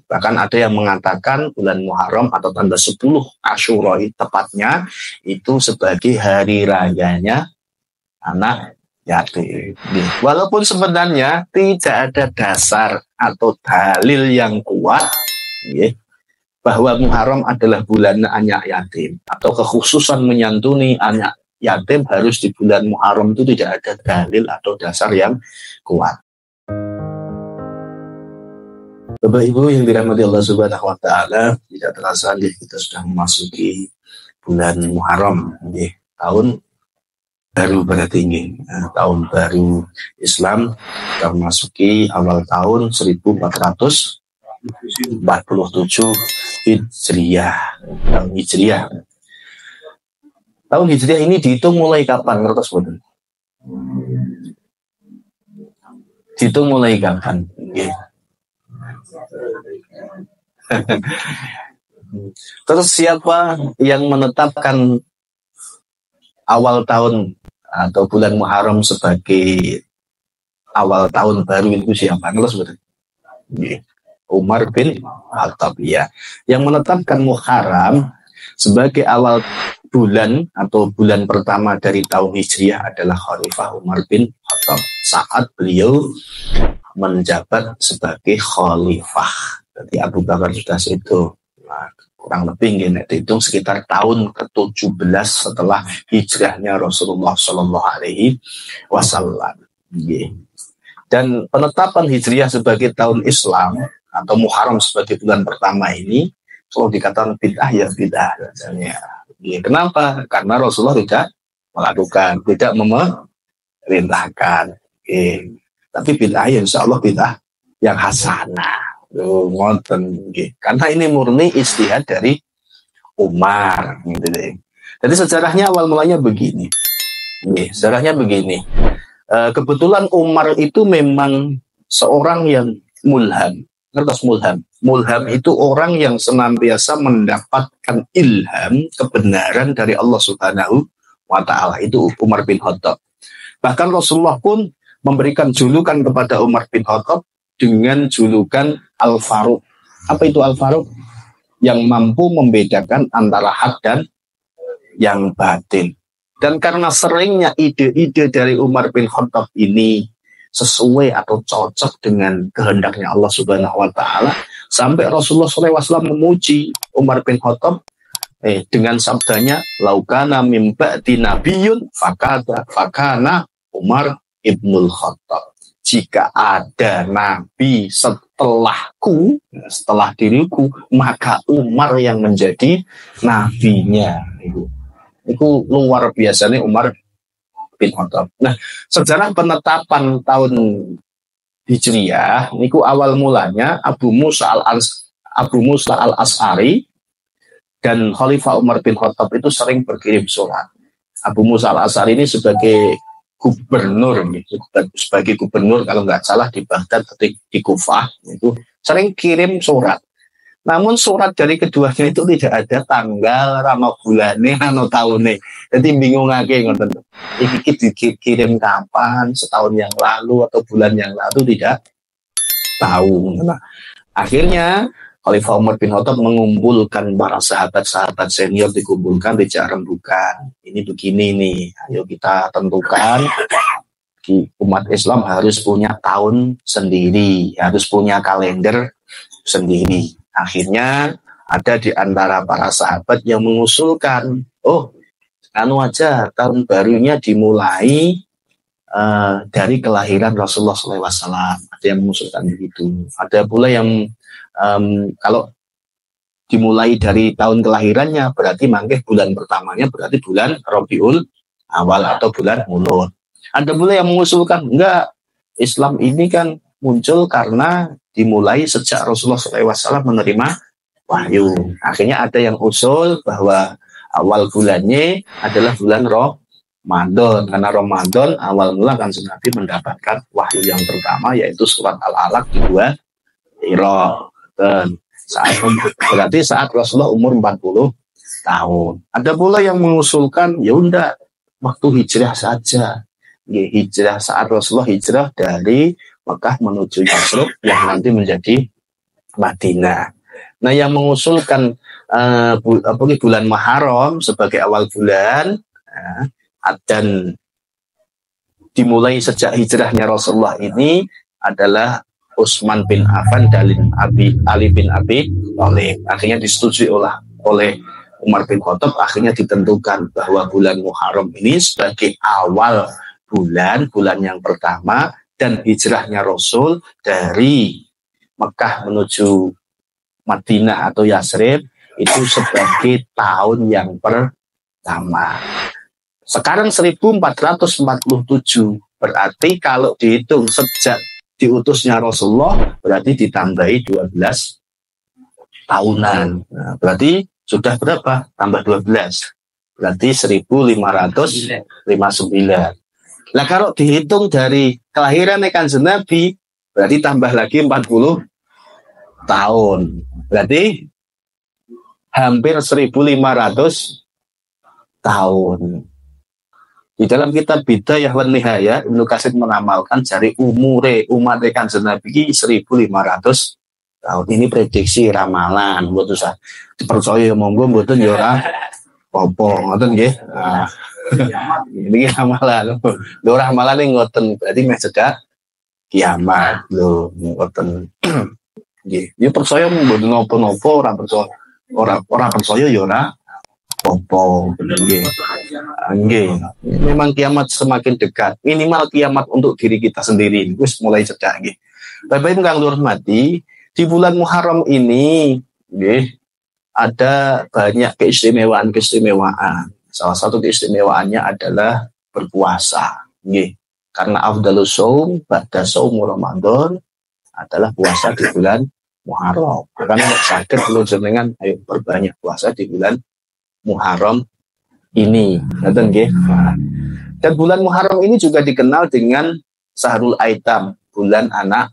Bahkan ada yang mengatakan bulan Muharram atau tanggal 10 Asyura tepatnya itu sebagai hari rayanya anak yatim. Walaupun sebenarnya tidak ada dasar atau dalil yang kuat bahwa Muharram adalah bulan anak yatim atau kekhususan menyantuni anak yatim harus di bulan Muharram, itu tidak ada dalil atau dasar yang kuat. Bapak Ibu yang dirahmati Allah Subhanahu wa taala, tidak terasa kita sudah memasuki bulan Muharram, tahun baru berarti ini, tahun baru Islam, kita memasuki awal tahun 1447 Hijriah. Tahun Hijriah ini dihitung mulai kapan? Ngertos boten? Dihitung mulai kapan? Terus siapa yang menetapkan awal tahun atau bulan Muharram sebagai awal tahun baru itu siapa? Ngertos boten? Umar bin Khattab, ya. Yang menetapkan Muharram sebagai awal bulan atau bulan pertama dari tahun Hijriah adalah Khalifah Umar bin Khattab saat beliau menjabat sebagai khalifah. Jadi Abu Bakar sudah itu kurang lebih dihitung sekitar tahun ke-17 setelah hijrahnya Rasulullah Shallallahu Alaihi Wasallam. Dan penetapan Hijriah sebagai tahun Islam atau Muharram sebagai bulan pertama ini kalau dikatakan bid'ah ya bid'ah. Kenapa? Karena Rasulullah tidak melakukan, tidak memerintahkan. Tapi bid'ah ya insya Allah bid'ah yang hasanah. Karena ini murni ijtihad dari Umar. Jadi sejarahnya awal mulanya begini. Sejarahnya begini. Kebetulan Umar itu memang seorang yang mulham. Ngertos mulham? Mulham itu orang yang senantiasa mendapatkan ilham kebenaran dari Allah Subhanahu wa ta'ala. Itu Umar bin Khattab. Bahkan Rasulullah pun memberikan julukan kepada Umar bin Khattab dengan julukan Al-Faruq. Apa itu Al-Faruq? Yang mampu membedakan antara hak dan yang batin. Dan karena seringnya ide-ide dari Umar bin Khattab ini sesuai atau cocok dengan kehendaknya Allah Subhanahu wa ta'ala, sampai Rasulullah SAW memuji Umar bin Khattab dengan sabdanya, laukana mim ba'di nabiyyun fakana Umar ibnul Khattab. Jika ada nabi setelahku, setelah diriku, maka Umar yang menjadi nabinya. Itu luar biasa nih Umar bin Khattab. Nah, sejarah penetapan tahun Hijriah niku awal mulanya Abu Musa al-As'ari dan Khalifah Umar bin Khattab itu sering berkirim surat. Abu Musa al-As'ari ini sebagai gubernur, sebagai gubernur kalau nggak salah di Baghdad, di Kufah, itu sering kirim surat. Namun surat dari keduanya itu tidak ada tanggal, rano bulannya, rano tahunnya. Jadi bingung lagi, ini dikirim kapan, setahun yang lalu atau bulan yang lalu tidak tahu. Nah, akhirnya Khalifah Umar bin Khattab mengumpulkan para sahabat-sahabat senior, dikumpulkan di rembukan. Ini begini nih, ayo kita tentukan. Umat Islam harus punya tahun sendiri, harus punya kalender sendiri. Akhirnya ada di antara para sahabat yang mengusulkan, anu aja tahun barunya dimulai dari kelahiran Rasulullah SAW. Ada yang mengusulkan begitu. Ada pula yang kalau dimulai dari tahun kelahirannya berarti mangkeh bulan pertamanya berarti bulan Rabiul Awal atau bulan Mulud. Ada pula yang mengusulkan enggak, Islam ini kan muncul karena dimulai sejak Rasulullah SAW menerima wahyu. Akhirnya ada yang usul bahwa awal bulannya adalah bulan Ramadan. Karena Ramadan awal mula kan Nabi mendapatkan wahyu yang pertama yaitu surat Al-Alaq di 2 Hira. Dan berarti saat Rasulullah umur 40 tahun. Ada pula yang mengusulkan ya udah waktu hijrah saja. Hijrah saat Rasulullah hijrah dari Mekah menuju Yathrib yang nanti menjadi Madinah. Nah, yang mengusulkan bulan Muharram sebagai awal bulan dan dimulai sejak hijrahnya Rasulullah ini adalah Utsman bin Affan dan Ali bin Abi Thalib. Akhirnya disetujui oleh Umar bin Khattab, akhirnya ditentukan bahwa bulan Muharram ini sebagai awal bulan yang pertama, dan hijrahnya Rasul dari Mekah menuju Madinah atau Yasrib itu sebagai tahun yang pertama. Sekarang 1447, berarti kalau dihitung sejak diutusnya Rasulullah berarti ditambahi 12 tahunan. Nah, berarti sudah berapa? Tambah 12. Berarti 1559. Nah, kalau dihitung dari kelahiran Kanjeng Nabi berarti tambah lagi 40 tahun. Berarti hampir 1500 tahun. Di dalam kitab Bidayah wan Nihayah, Ibnu Katsir mengamalkan dari umat Kanjeng Nabi 1500 tahun. Ini prediksi ramalan, mboten usah dipercaya monggo, mboten ya ora apa ngoten nggih. Nah, ini ramalan. Lho ramalan ning ngoten, berarti meh cedhak kiamat lho ngoten. Nggih, ya percaya mboten napa-napa, ora percaya ya ora apa nggih. Nggih, memang kiamat semakin dekat. Minimal kiamat untuk diri kita sendiri wis mulai cedhak nggih. Bapak Ibu kang hormati, di bulan Muharram ini nggih ada banyak keistimewaan. Salah satu keistimewaannya adalah berpuasa nggih. Karena afdhalus shaum ba'da shaum Ramadan adalah puasa di bulan Muharram. Karena sakit belum jenengan ayo perbanyak puasa di bulan Muharram ini. Ngoten nggih. Dan bulan Muharram ini juga dikenal dengan Syahrul Aitam, bulan anak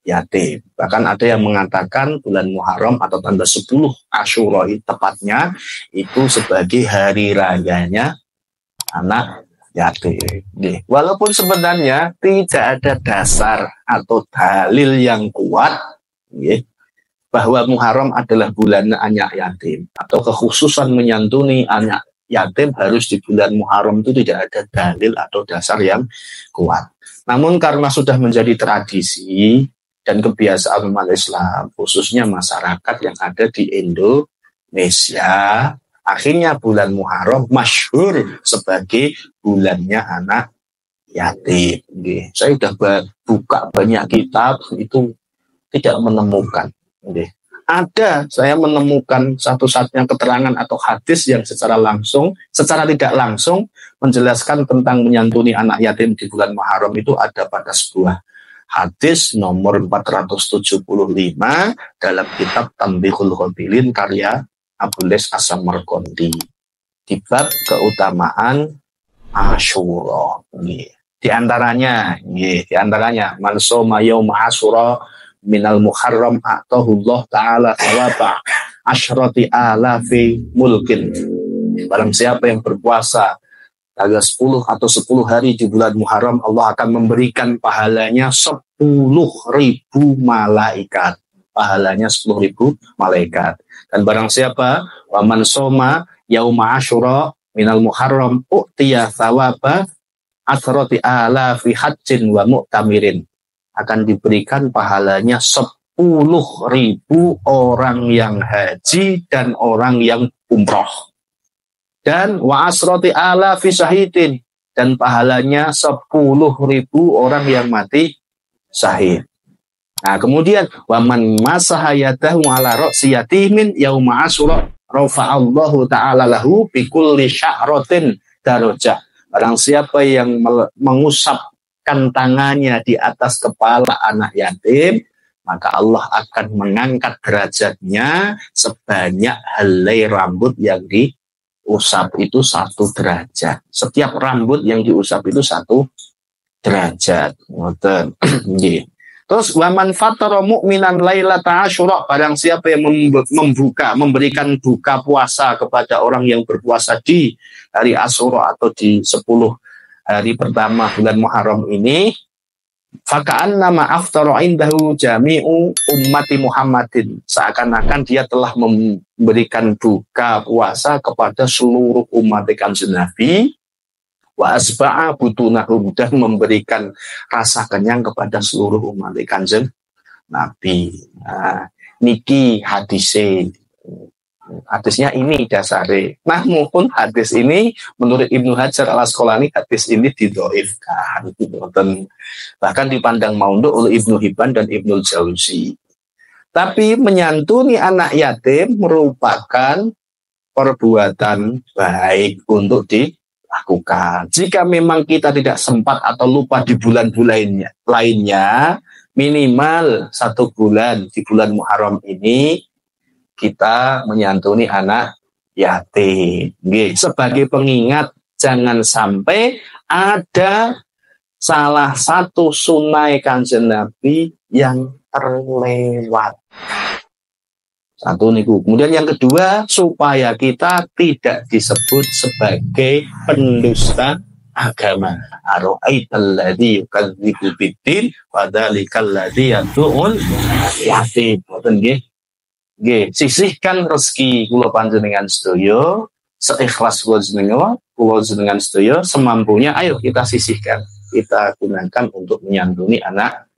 yatim. Bahkan ada yang mengatakan bulan Muharram atau tanggal 10 Asyura tepatnya itu sebagai hari rayanya anak yatim. Walaupun sebenarnya tidak ada dasar atau dalil yang kuat bahwa Muharram adalah bulan anak yatim atau kekhususan menyantuni anak yatim harus di bulan Muharram, itu tidak ada dalil atau dasar yang kuat. Namun karena sudah menjadi tradisi dan kebiasaan umat Islam, khususnya masyarakat yang ada di Indonesia, akhirnya bulan Muharram masyhur sebagai bulannya anak yatim. Saya sudah buka banyak kitab, itu tidak menemukan. Saya menemukan satu-satunya keterangan atau hadis yang secara tidak langsung menjelaskan tentang menyantuni anak yatim di bulan Muharram itu ada pada sebuah hadis nomor 475 dalam kitab Tanbihul Ghafilin karya Abu Les As-Samarqandi di bab keutamaan Asyura. Di antaranya man shoma yauma Asyura minal Muharram atahullah ta'ala thawaba asyrati alafi mulkin. Barang siapa yang berpuasa tanggal 10 atau 10 hari di bulan Muharram, Allah akan memberikan pahalanya 10.000 malaikat. Pahalanya 10.000 malaikat. Dan barang siapa wa man shoma yauma Asyura minal Muharram u'tiya thawaba asyrati alafi hajjin wa mu'tamirin, akan diberikan pahalanya 10.000 orang yang haji dan orang yang umroh. Dan wa asrati alafi syahidin, dan pahalanya 10.000 orang yang mati syahid. Nah, kemudian wa man masahayatahu ala ra'si yatimin yauma Asyura rafa'allahu ta'ala lahu bi kulli sya'ratin darajah. Barang siapa yang mengusapkan tangannya di atas kepala anak yatim, maka Allah akan mengangkat derajatnya sebanyak helai rambut yang diusap itu 1 derajat. Setiap rambut yang diusap itu 1 derajat. Ngoten. Nggih. Terus waman fatara mu'minan lailata Asyura, barang siapa yang memberikan buka puasa kepada orang yang berpuasa di hari Asyura atau di 10 hari pertama bulan Muharram ini, Faka'an nama aftara indahu jami'u ummati Muhammadin. Seakan-akan dia telah memberikan buka puasa kepada seluruh umat Kanjeng Nabi. Wa asba'a butunahum, dan memberikan rasa kenyang kepada seluruh umat Kanjeng Nabi. Nah, niki hadisnya ini dasare. Nah, mungkin hadis ini menurut Ibnu Hajar al-Asqalani, hadis ini didhaifkan. Bahkan dipandang maundhu oleh Ibnu Hibban dan Ibnu Jauzi. Tapi menyantuni anak yatim merupakan perbuatan baik untuk dilakukan. Jika memang kita tidak sempat atau lupa di bulan-bulan lainnya, minimal 1 bulan di bulan Muharram ini kita menyantuni anak yatim. Sebagai pengingat, jangan sampai ada salah satu sunai Kanjeng Nabi yang terlewat. Satu niku. Kemudian yang kedua, supaya kita tidak disebut sebagai pendusta agama. Ara'aital ladzi yukadzibu biddin fadzalikal ladzi yad'ul yatim. Ngoten nggih. Nggih, sisihkan rezeki kula panjenengan sedaya, seikhlas kula jenengan sedaya, semampunya ayo kita sisihkan. Kita gunakan untuk menyantuni anak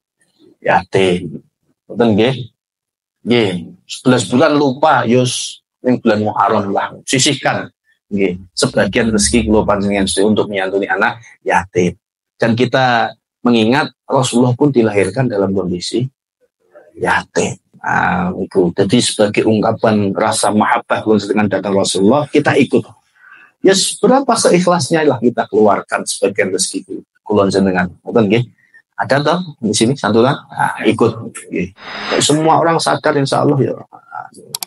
yatim. Ngoten nggih. Nggih, 11 bulan lupa yus ning bulan Muharram lah. Sisihkan nggih sebagian rezeki kula panjenengan sedaya untuk menyantuni anak yatim. Dan kita mengingat Rasulullah pun dilahirkan dalam kondisi yatim. Itu. Jadi sebagai ungkapan rasa mahabbah dengan datang Rasulullah, kita ikut. Ya berapa seikhlasnya lah kita keluarkan sebagian rezeki kula jenengan. Ngoten nggih. Ada toh di sini santunan? Ikut. Nggih. Semua orang sadar insyaallah ya.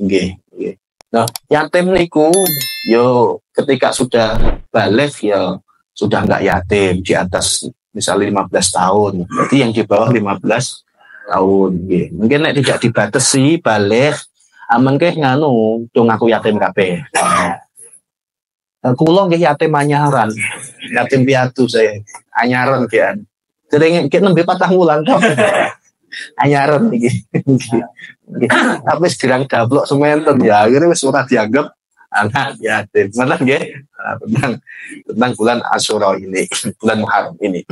Nggih, nggih. Nah, yatim niku yo ketika sudah balik ya sudah enggak yatim di atas misalnya 15 tahun. Berarti yang di bawah 15 tahun. Nggih. Mungkin nek tidak dibatasi balik mengke nganu dong aku yatim kabeh. Kula nggih yatim anyaran. Yatim piatu saya. Anyaran kian. Jadi kita nembe 4 wulan anyaran iki. Tapi sedang dablok sementen ya akhirnya wis ora dianggap anak yatim. Mana nggih? Tentang bulan Asyura ini, bulan Muharram ini.